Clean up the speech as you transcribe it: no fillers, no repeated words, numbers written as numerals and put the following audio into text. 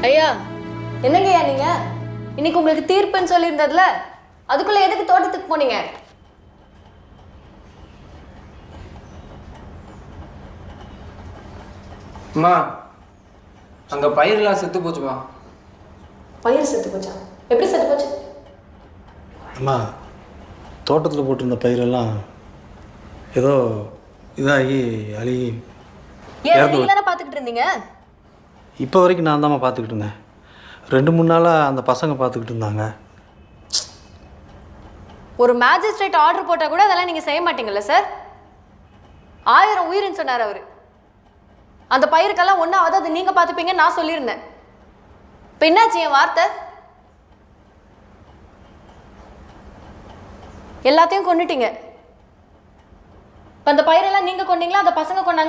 ஐயா, என்னங்கய்யா நீங்க இன்னைக்கு உங்களுக்கு தீர்ப்புன்னு சொல்லியிருந்ததுல அதுக்குள்ள எதுக்கு தோட்டத்துக்கு போனீங்க? அம்மா, அங்க பயிரெல்லாம் செத்து போச்சுமா. பயிர் செத்து போச்சா? எப்படி செத்து போச்சு? அம்மா, தோட்டத்தில் போட்டிருந்த பயிரெல்லாம் ஏதோ இதாகி அழுகி ஏன் நீங்க தானே பார்த்துக்கிட்டு இருந்தீங்க? இப்போ வரைக்கும் நான் தாம்மா பார்த்துக்கிட்டு இருந்தேன். 2-3 நாளாக அந்த பசங்க பார்த்துக்கிட்டு இருந்தாங்க. ஒரு மேஜிஸ்ட்ரேட் ஆர்டர் போட்டால் கூட அதெல்லாம் நீங்கள் செய்ய மாட்டீங்கல்ல சார்? 1000 உயிர்னு சொன்னார் அவர். அந்த பயிருக்கெல்லாம் ஒன்றாவது அது நீங்கள் பார்த்துப்பீங்கன்னு நான் சொல்லியிருந்தேன். இப்போ என்னாச்சு என் வார்த்தை? எல்லாத்தையும் கொண்டுட்டீங்க. இப்போ அந்த பயிரெல்லாம் நீங்கள் கொண்டீங்களா, அந்த பசங்க கொண்டாங்களா?